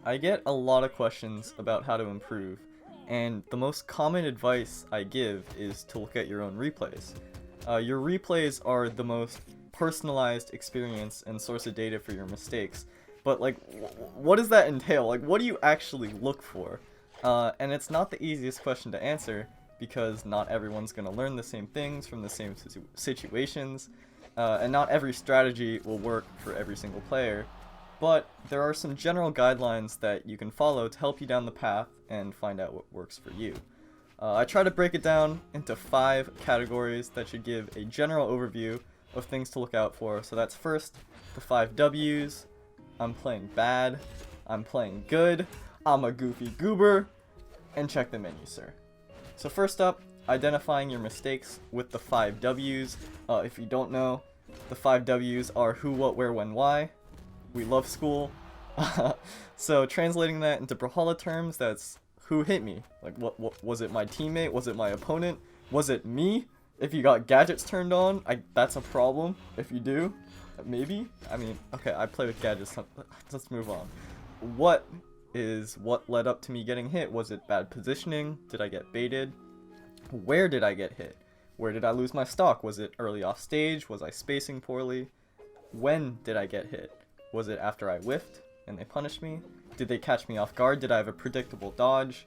I get a lot of questions about how to improve, and the most common advice I give is to look at your own replays. Your replays are the most personalized experience and source of data for your mistakes, but like, what does that entail? Like, what do you actually look for? And it's not the easiest question to answer because not everyone's going to learn the same things from the same situations, and not every strategy will work for every single player. But there are some general guidelines that you can follow to help you down the path and find out what works for you. I try to break it down into 5 categories that should give a general overview of things to look out for. So that's first, the 5 W's. I'm playing bad, I'm playing good, I'm a goofy goober, and check the menu, sir. So first up, identifying your mistakes with the 5 W's. If you don't know, the 5 W's are who, what, where, when, why. We love school. So translating that into Brawlhalla terms, that's who hit me. Like, what was it? My teammate? Was it my opponent? Was it me? If you got gadgets turned on, that's a problem. If you do, maybe. I mean, okay, I play with gadgets. Let's move on. What led up to me getting hit? Was it bad positioning? Did I get baited? Where did I get hit? Where did I lose my stock? Was it early off stage? Was I spacing poorly? When did I get hit? Was it after I whiffed and they punished me? Did they catch me off guard? Did I have a predictable dodge?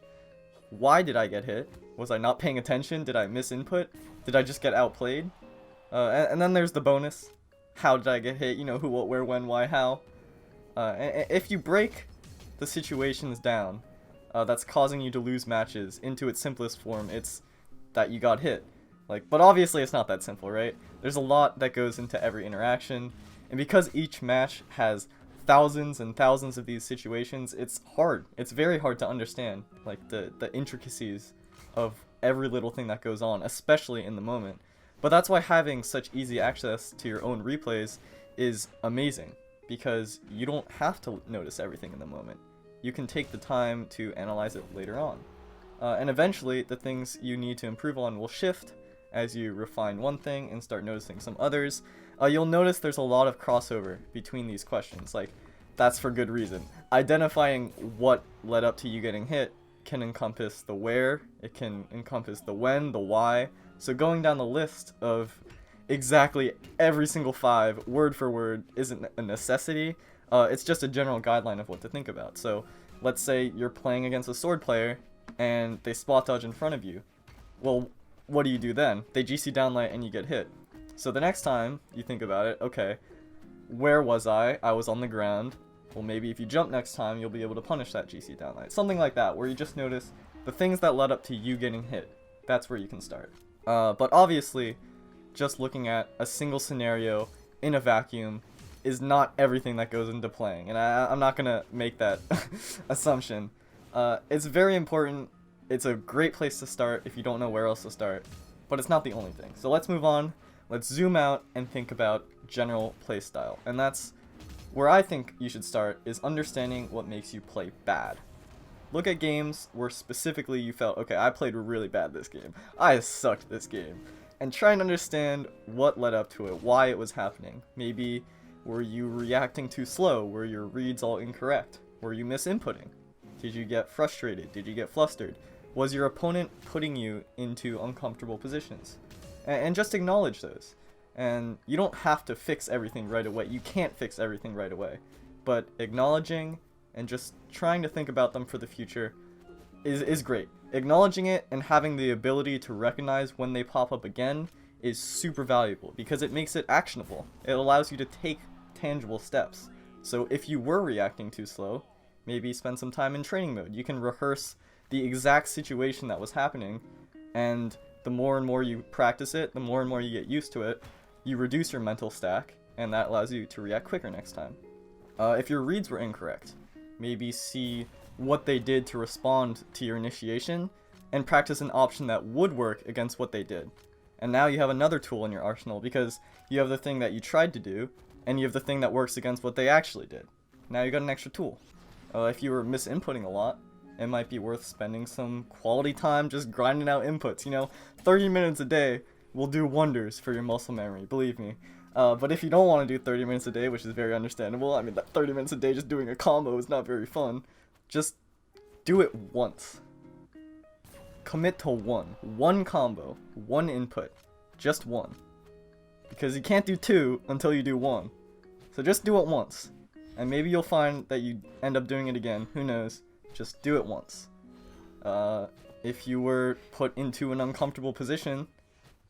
Why did I get hit? Was I not paying attention? Did I miss input? Did I just get outplayed? And then there's the bonus. How did I get hit? You know, who, what, where, when, why, how. If you break the situations down that's causing you to lose matches into its simplest form, it's that you got hit. Like, but obviously it's not that simple, right? There's a lot that goes into every interaction. And because each match has thousands and thousands of these situations, it's hard. It's very hard to understand, like, the intricacies of every little thing that goes on, especially in the moment. But that's why having such easy access to your own replays is amazing, because you don't have to notice everything in the moment. You can take the time to analyze it later on. And eventually, the things you need to improve on will shift as you refine one thing and start noticing some others. You'll notice there's a lot of crossover between these questions. Like, that's for good reason. Identifying what led up to you getting hit can encompass the where, it can encompass the when, the why. So going down the list of exactly every single 5, word for word, isn't a necessity. It's just a general guideline of what to think about. So let's say you're playing against a sword player and they spot dodge in front of you. Well, what do you do then? They GC downlight and you get hit. So the next time you think about it, okay, where was I? I was on the ground. Well, maybe if you jump next time, you'll be able to punish that GC downlight. Something like that, where you just notice the things that led up to you getting hit. That's where you can start. But obviously, just looking at a single scenario in a vacuum is not everything that goes into playing. And I'm not going to make that assumption. It's very important. It's a great place to start if you don't know where else to start. But it's not the only thing. So let's move on. Let's zoom out and think about general playstyle. And that's where I think you should start, is understanding what makes you play bad. Look at games where specifically you felt, okay, I played really bad this game. I sucked this game. And try and understand what led up to it, why it was happening. Maybe were you reacting too slow? Were your reads all incorrect? Were you misinputting? Did you get frustrated? Did you get flustered? Was your opponent putting you into uncomfortable positions? And just acknowledge those. And you don't have to fix everything right away. You can't fix everything right away. But acknowledging and just trying to think about them for the future is great. Acknowledging it and having the ability to recognize when they pop up again is super valuable because it makes it actionable. It allows you to take tangible steps. So if you were reacting too slow, maybe spend some time in training mode. You can rehearse the exact situation that was happening, and the more and more you practice it, the more and more you get used to it, you reduce your mental stack, and that allows you to react quicker next time. If your reads were incorrect, maybe see what they did to respond to your initiation, and practice an option that would work against what they did. And now you have another tool in your arsenal, because you have the thing that you tried to do, and you have the thing that works against what they actually did. Now you got an extra tool. If you were misinputting a lot, it might be worth spending some quality time just grinding out inputs. You know, 30 minutes a day will do wonders for your muscle memory, believe me. But if you don't want to do 30 minutes a day, which is very understandable, I mean, that 30 minutes a day just doing a combo is not very fun. just do it once. Commit to one combo, one input, just one. Because you can't do two until you do one. So just do it once. And maybe you'll find that you end up doing it again, who knows. Just do it once. If you were put into an uncomfortable position,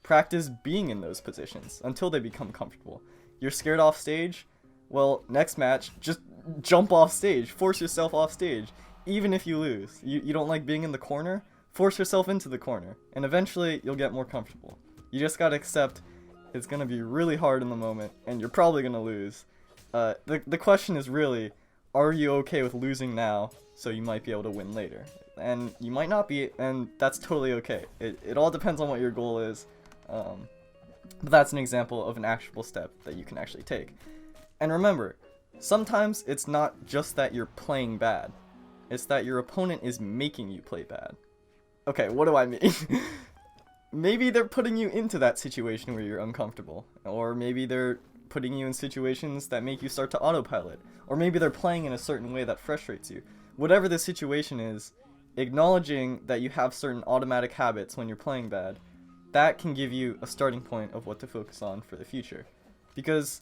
practice being in those positions until they become comfortable. You're scared off stage? Well, next match, just jump off stage. Force yourself off stage. Even if you lose. You don't like being in the corner? Force yourself into the corner. And eventually, you'll get more comfortable. You just gotta accept it's gonna be really hard in the moment, and you're probably gonna lose. The question is really, are you okay with losing now, so you might be able to win later? And you might not be, and that's totally okay. It all depends on what your goal is. But that's an example of an actionable step that you can actually take. And remember, sometimes it's not just that you're playing bad. It's that your opponent is making you play bad. Okay, what do I mean? Maybe they're putting you into that situation where you're uncomfortable. Or maybe they're putting you in situations that make you start to autopilot. Or maybe they're playing in a certain way that frustrates you. Whatever the situation is, acknowledging that you have certain automatic habits when you're playing bad, that can give you a starting point of what to focus on for the future. Because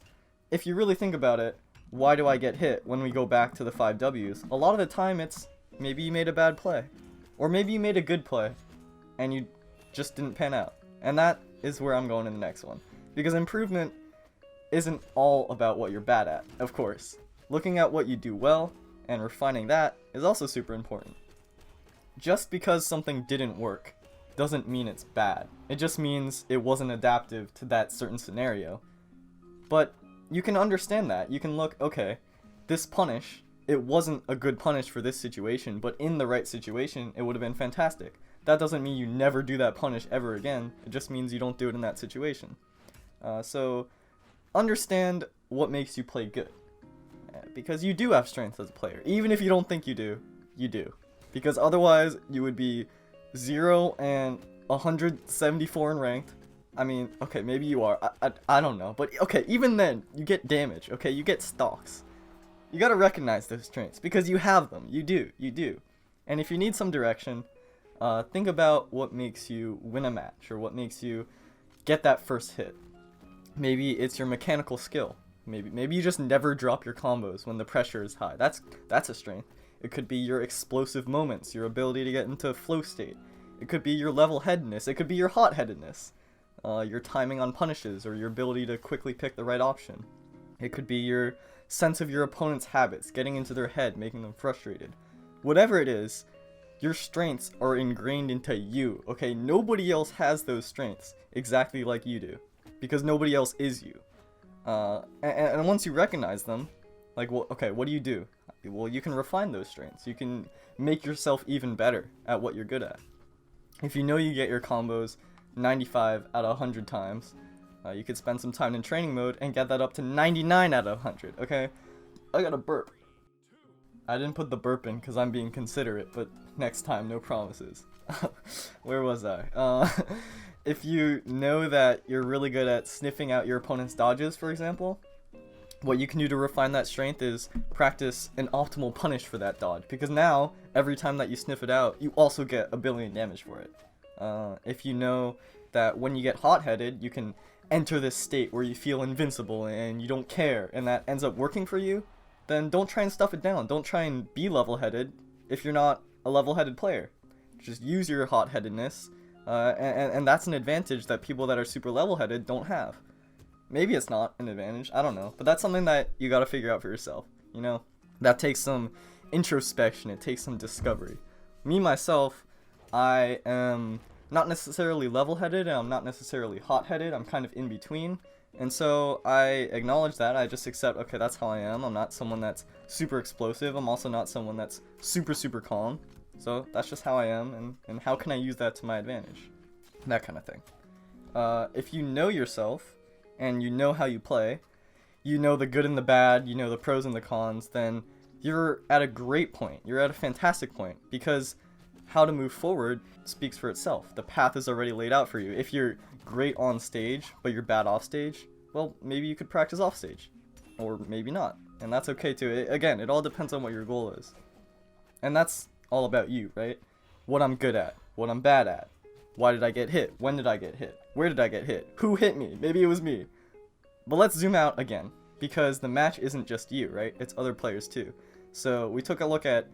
if you really think about it, why do I get hit when we go back to the 5 Ws? A lot of the time it's maybe you made a bad play. Or maybe you made a good play and you just didn't pan out. And that is where I'm going in the next one. Because improvement isn't all about what you're bad at, of course. Looking at what you do well and refining that is also super important. Just because something didn't work doesn't mean it's bad. It just means it wasn't adaptive to that certain scenario. But you can understand that. You can look, okay, this punish, it wasn't a good punish for this situation, but in the right situation, it would have been fantastic. That doesn't mean you never do that punish ever again. It just means you don't do it in that situation. So understand what makes you play good. Because you do have strengths as a player. Even if you don't think you do, you do. Because otherwise, you would be 0 and 174 in ranked. I mean, okay, maybe you are. I don't know. But okay, even then, you get damage. Okay, you get stocks. You gotta recognize those strengths. Because you have them. You do. You do. And if you need some direction, think about what makes you win a match. Or what makes you get that first hit. Maybe it's your mechanical skill. Maybe you just never drop your combos when the pressure is high. That's a strength. It could be your explosive moments, your ability to get into flow state. It could be your level-headedness. It could be your hot-headedness. Your timing on punishes, or your ability to quickly pick the right option. It could be your sense of your opponent's habits, getting into their head, making them frustrated. Whatever it is, your strengths are ingrained into you, okay? Nobody else has those strengths exactly like you do, because nobody else is you. And once you recognize them, like, well, okay, what do? Well, you can refine those strengths. You can make yourself even better at what you're good at. If you know you get your combos 95 out of 100 times, you could spend some time in training mode and get that up to 99 out of 100, okay? I got a burp. I didn't put the burp in because I'm being considerate, but next time, no promises. Where was I? If you know that you're really good at sniffing out your opponent's dodges, for example, what you can do to refine that strength is practice an optimal punish for that dodge. Because now, every time that you sniff it out, you also get a billion damage for it. If you know that when you get hot-headed, you can enter this state where you feel invincible and you don't care, and that ends up working for you, then don't try and stuff it down. Don't try and be level-headed if you're not a level-headed player. Just use your hot-headedness, and that's an advantage that people that are super level-headed don't have. Maybe it's not an advantage, I don't know, but that's something that you gotta figure out for yourself, you know? That takes some introspection, it takes some discovery. Me, myself, I am not necessarily level-headed, and I'm not necessarily hot-headed, I'm kind of in between, and so I acknowledge that, I just accept, okay, that's how I am. I'm not someone that's super explosive, I'm also not someone that's super, super calm, so that's just how I am, and how can I use that to my advantage? That kind of thing. If you know yourself, and you know how you play, you know the good and the bad, you know the pros and the cons, then you're at a great point. You're at a fantastic point, because how to move forward speaks for itself. The path is already laid out for you. If you're great on stage, but you're bad off stage, well, maybe you could practice off stage, or maybe not, and that's okay too. Again, it all depends on what your goal is. And that's all about you, right? What I'm good at, what I'm bad at. Why did I get hit? When did I get hit? Where did I get hit? Who hit me? Maybe it was me. But let's zoom out again, because the match isn't just you, right? It's other players too. So we took a look at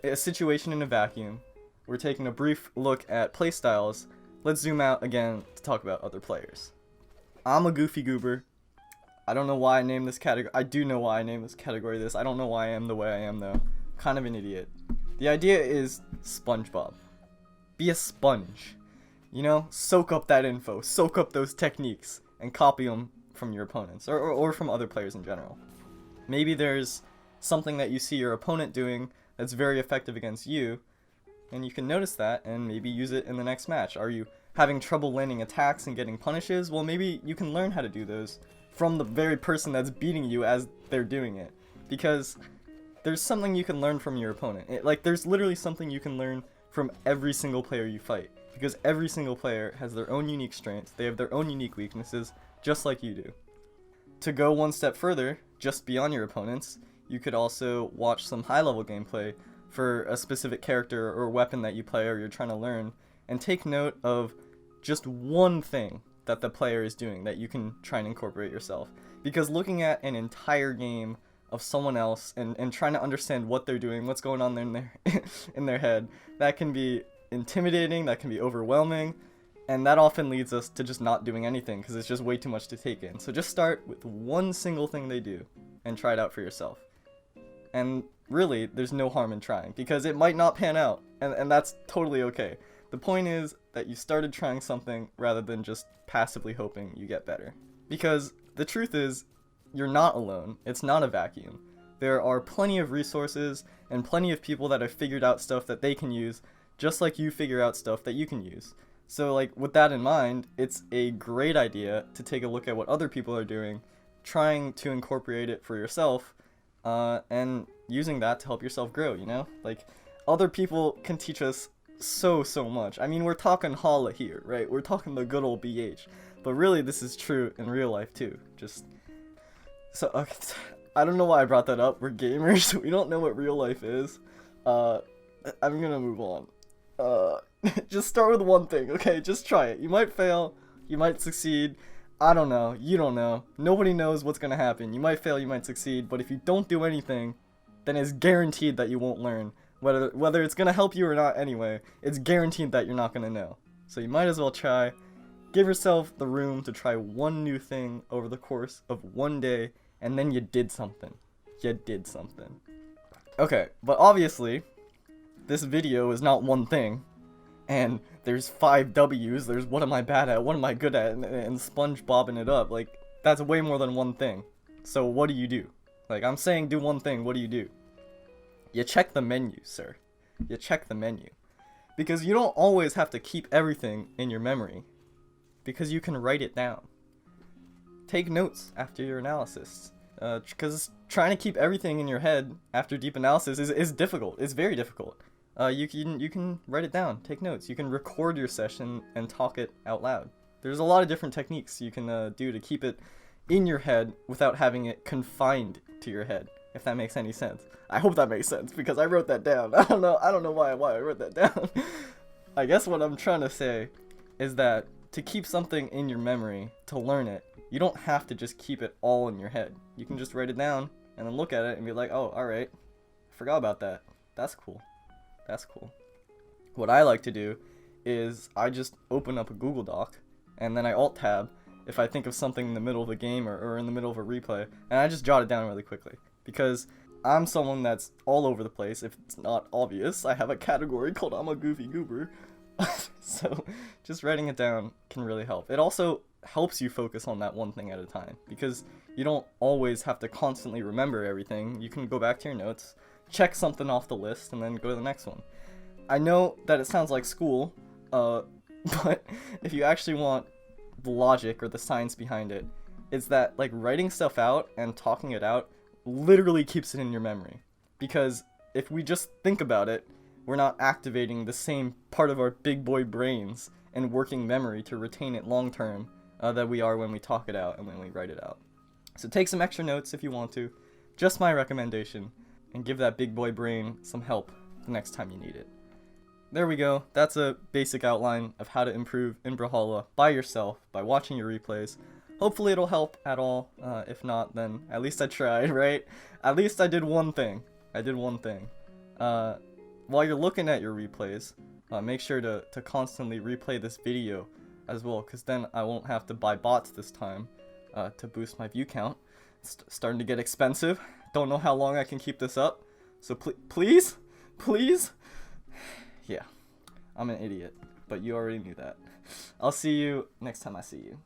a situation in a vacuum. We're taking a brief look at playstyles. Let's zoom out again to talk about other players. I'm a goofy goober. I don't know why I named this category. I do know why I named this category this. I don't know why I am the way I am though. Kind of an idiot. The idea is SpongeBob. Be a sponge. You know, soak up that info, soak up those techniques, and copy them from your opponents, or from other players in general. Maybe there's something that you see your opponent doing that's very effective against you, and you can notice that and maybe use it in the next match. Are you having trouble landing attacks and getting punishes? Well, maybe you can learn how to do those from the very person that's beating you as they're doing it. Because there's something you can learn from your opponent. There's literally something you can learn from every single player you fight. Because every single player has their own unique strengths, they have their own unique weaknesses, just like you do. To go one step further, just beyond your opponents, you could also watch some high-level gameplay for a specific character or weapon that you play or you're trying to learn, and take note of just one thing that the player is doing that you can try and incorporate yourself. Because looking at an entire game of someone else and trying to understand what they're doing, what's going on in their in their head, that can be intimidating, that can be overwhelming, and that often leads us to just not doing anything because it's just way too much to take in. So just start with one single thing they do and try it out for yourself. And really, there's no harm in trying because it might not pan out, and that's totally okay. The point is that you started trying something rather than just passively hoping you get better. Because the truth is, you're not alone. It's not a vacuum. There are plenty of resources and plenty of people that have figured out stuff that they can use, just like you figure out stuff that you can use. So like with that in mind, it's a great idea to take a look at what other people are doing, trying to incorporate it for yourself, and using that to help yourself grow, you know? Like, other people can teach us so much. I mean, we're talking Hala here, right? We're talking the good old BH. But really, this is true in real life too. So, okay, I don't know why I brought that up. We're gamers, we don't know what real life is. I'm gonna move on. Just start with one thing, okay? Just try it. You might fail, you might succeed. I don't know. You don't know. Nobody knows what's gonna happen. You might fail, you might succeed, but if you don't do anything, then it's guaranteed that you won't learn. Whether it's gonna help you or not anyway, it's guaranteed that you're not gonna know. So you might as well try. Give yourself the room to try one new thing over the course of one day, and then you did something. You did something. Okay, but obviously, this video is not one thing, and there's 5 W's, there's what am I bad at, what am I good at, and SpongeBobbing it up. Like, that's way more than one thing. So what do you do? Like, I'm saying do one thing, what do? You check the menu, sir. You check the menu. Because you don't always have to keep everything in your memory, because you can write it down. Take notes after your analysis. Because trying to keep everything in your head after deep analysis is difficult. It's very difficult. You can write it down, take notes. You can record your session and talk it out loud. There's a lot of different techniques you can do to keep it in your head without having it confined to your head, if that makes any sense. I hope that makes sense because I wrote that down. I don't know why I wrote that down. I guess what I'm trying to say is that to keep something in your memory, to learn it, you don't have to just keep it all in your head. You can just write it down and then look at it and be like, oh, alright, I forgot about that. That's cool. That's cool. What I like to do is I just open up a Google Doc and then I alt tab if I think of something in the middle of a game or in the middle of a replay, and I just jot it down really quickly because I'm someone that's all over the place. If it's not obvious, I have a category called I'm a goofy goober. So just writing it down can really help. It also helps you focus on that one thing at a time because you don't always have to constantly remember everything. You can go back to your notes, check something off the list, and then go to the next one. I know that it sounds like school, but if you actually want the logic or the science behind it, it's that like writing stuff out and talking it out literally keeps it in your memory. Because if we just think about it, we're not activating the same part of our big boy brains and working memory to retain it long term that we are when we talk it out and when we write it out. So take some extra notes if you want to. Just my recommendation, and give that big boy brain some help the next time you need it. There we go. That's a basic outline of how to improve in Brawlhalla by yourself, by watching your replays. Hopefully it'll help at all. If not, then at least I tried, right? At least I did one thing. While you're looking at your replays, make sure to constantly replay this video as well, because then I won't have to buy bots this time to boost my view count. It's starting to get expensive. Don't know how long I can keep this up. So please? Yeah, I'm an idiot, but you already knew that. I'll see you next time I see you.